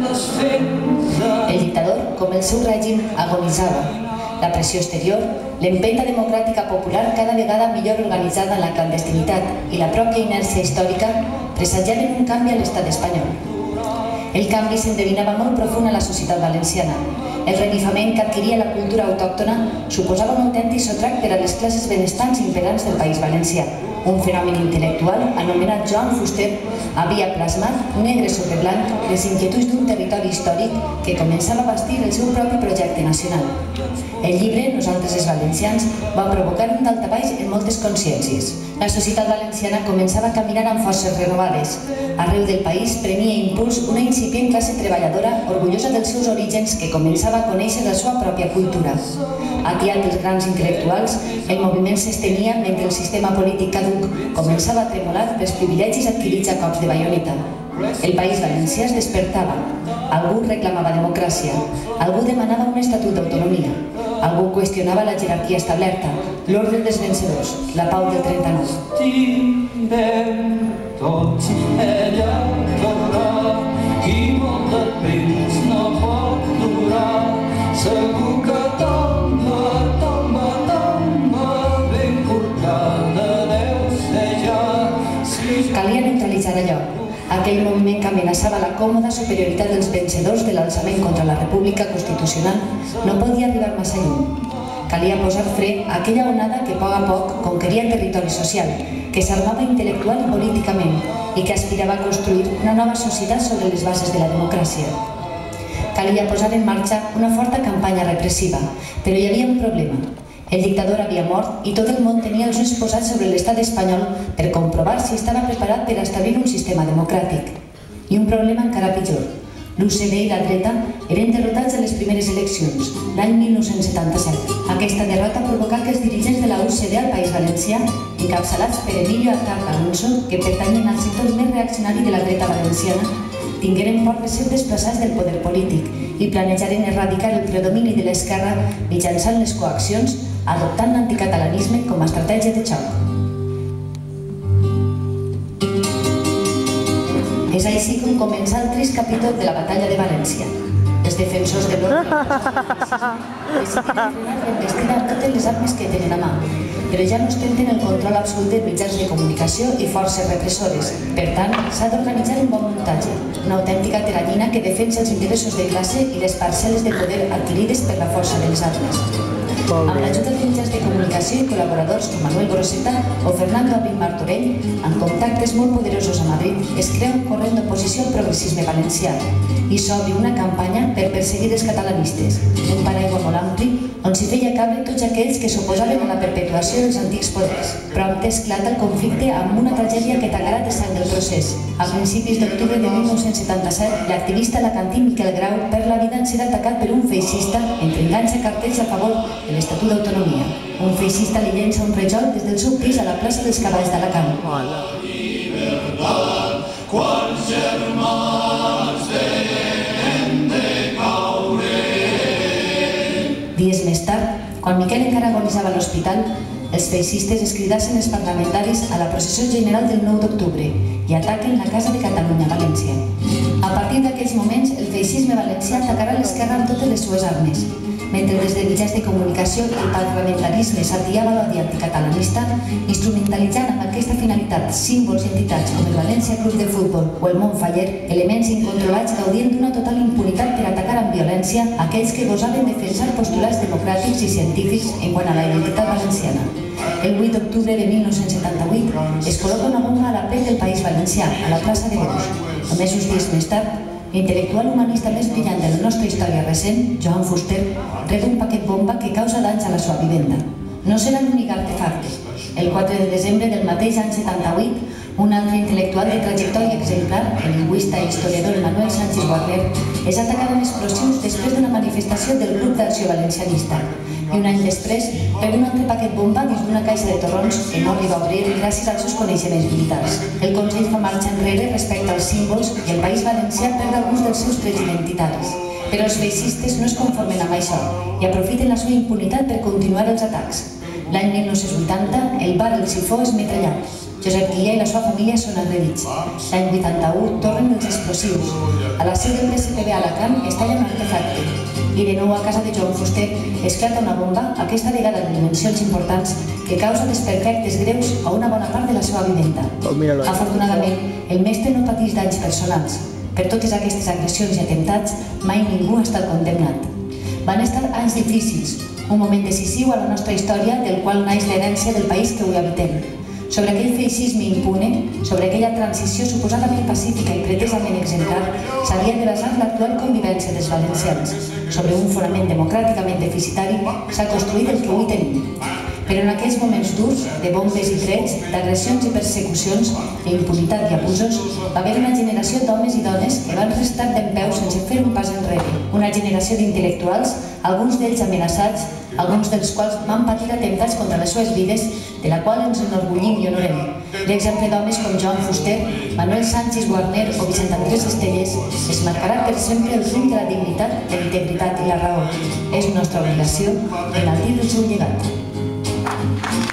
El dictador, com el seu règim, agonitzava. La pressió exterior, l'empenta democràtica popular cada vegada millor organitzada en la clandestinitat i la pròpia inèrcia històrica presagiaven un canvi a l'estat espanyol. El canvi s'endevinava molt profund a la societat valenciana. El revifament que adquiria la cultura autòctona suposava un autèntic sotrac per a les classes benestants imperants del País Valencià. Un fenomen intel·lectual anomenat Joan Fuster havia plasmat, negre sobre blanc, les inquietuds d'un territori històric que començava a bastir el seu propi projecte nacional. El llibre, Nosaltres els valencians, va provocar un daltabaix en moltes consciències. La societat valenciana començava a caminar amb forces renovades. Arreu del país prenia impuls una incipient classe treballadora orgullosa dels seus orígens que començava a conèixer la seva pròpia cultura. Atiat pels grans intel·lectuals, el moviment s'estenia mentre el sistema polític caduc començava a tremolar pels privilegis adquirits a cops de baioneta. El País Valencià es despertava. Algú reclamava democràcia, algú demanava un estatut d'autonomia, algú qüestionava la jerarquia establerta, l'ordre dels vencedors, la pau del 39. Tots ella tornarà, qui molt de temps no pot durar, segur que tomba, tomba, tomba, ben corcada deu ser ja. Calia neutralitzar allò. Aquell moviment que amenaçava la còmoda superioritat dels vencedors de l'alçament contra la República Constitucional no podia arribar massa lluny. Calia posar fre a aquella onada que a poc conqueria el territori social, que s'armava intel·lectual i políticament i que aspirava a construir una nova societat sobre les bases de la democràcia. Calia posar en marxa una forta campanya repressiva, però hi havia un problema. El dictador havia mort i tot el món tenia els ulls posats sobre l'estat espanyol per comprovar si estava preparat per establir un sistema democràtic. I un problema encara pitjor. L'UCD i la dreta eren derrotats a les primeres eleccions, l'any 1977. Aquesta derrota provocà que els dirigents de la UCD al País Valencià, encapçalats per Emilio Aznar Alonso, que pertanyen al sector més reaccionari de la dreta valenciana, tingueren por de ser desplaçats del poder polític i planejaren erradicar el predomini de l'esquerra mitjançant les coaccions, adoptant l'anticatalanisme com a estratègia de xoc. És així com comença el trist capítol de la batalla de València. Els defensors de l'ordre deciden enfrenar la investida amb totes les armes que tenen a mà, però ja no ostenten el control absolut de mitjans de comunicació i forces repressores. Per tant, s'ha d'organitzar un bon muntatge, una autèntica teranyina que defensa els interessos de classe i les parcel·les de poder adquirides per la força de les armes. Amb l'ajuda de mitjans de comunicació i col·laboradors com Manuel Groseta o Fernando Abril Martorell, amb contactes molt poderosos a Madrid, es crea un corrent d'oposició al progressisme valencià i s'obri una campanya per perseguir els catalanistes, un paraigua molt ampli on s'hi feia cabre tots aquells que s'oposaven a la perpetuació dels antics poders. Prompte esclata el conflicte amb una tragèdia que tallarà de sang el procés. A principis d'octubre de 1977, l'activista alacantí Miquel Grau perd la vida en ser atacat per un feixista mentre enganxa cartells a favor de l'Estatut d'Autonomia. Un feixista li llença un rejol des del seu pis a la plaça dels Cavalls d'Alacant. Quants germans hem de caure. Dies més tard, quan Miquel encara agonitzava a l'hospital, els feixistes es cridassen els parlamentaris a la processió general del 9 d'octubre i ataquen la Casa de Catalunya a València. A partir d'aquells moments, el feixisme valencià atacarà l'esquerra amb totes les seues armes. Mentre des de mitjans de comunicació el parlamentarisme s'atiava l'odi anticatalanista, instrumentalitzant amb aquesta finalitat símbols i entitats com el València Club de Futbol o el Montfaller, elements incontrolats gaudien d'una total impunitat per atacar amb violència aquells que gosaven defensar postulats democràtics i científics en quant a la identitat valenciana. El 8 d'octubre de 1978 es col·loca una bomba a la plec del País Valencià, a la plaça de Greus. Només uns dies més tard, l'intel·lectual humanista més brillant de la nostra història recent, Joan Fuster, rep un paquet bomba que causa danys a la seva vivenda. No serà l'únic artefacte. El 4 de desembre del mateix any 78, un altre intel·lectual de trajectòria exemplar, el lingüista i historiador Manuel Sánchez Guarner, és atacat amb explosions després d'una manifestació del Grup d'Acció Valencianista. I un any després, rep un altre paquet bomba dins d'una caixa de torrons que no arriba a obrir gràcies als seus coneixements militars. El Consell fa marxa enrere respecte als símbols i el País Valencià perd alguns dels seus trets identitaris. Però els feixistes no es conformen amb això i aprofiten la seva impunitat per continuar els atacs. L'any 1980, el bar El Sifó és metrallat. Josep Guillà i la seva família són agredits. L'any 81 tornen els explosius. A la seu del PSPB a Alacant es talla un artefacte. I de nou a casa de Joan Fuster esclata una bomba, aquesta vegada de dimensions importants, que causa desperfectes greus a una bona part de la seva vivenda. Afortunadament, el mestre no pateix danys personals. Per totes aquestes agressions i atemptats, mai ningú ha estat condemnat. Van estar anys difícils, un moment decisiu a la nostra història del qual naix l'herència del país que avui habitem. Sobre aquell feixisme impune, sobre aquella transició suposadament pacífica i pretesament exemplar, s'havia de basar l'actual convivència dels valencians. Sobre un fonament democràticament deficitari s'ha construït el que avui tenim. Però en aquells moments durs, de bombes i trets, d'agressions i persecucions, d'impunitat i abusos, va haver una generació d'homes i dones que van restar dempeus sense fer un pas enrere. Una generació d'intel·lectuals, alguns d'ells amenaçats, alguns dels quals van patir atemptats contra les seves vides, de la qual ens enorgullim i honorem. L'exemple d'homes com Joan Fuster, Manuel Sánchez Guarner o Vicent Andrés Estellés es marcarà per sempre el ritme de la dignitat, de la integritat i la raó. És nostra obligació enaltir el seu llegat.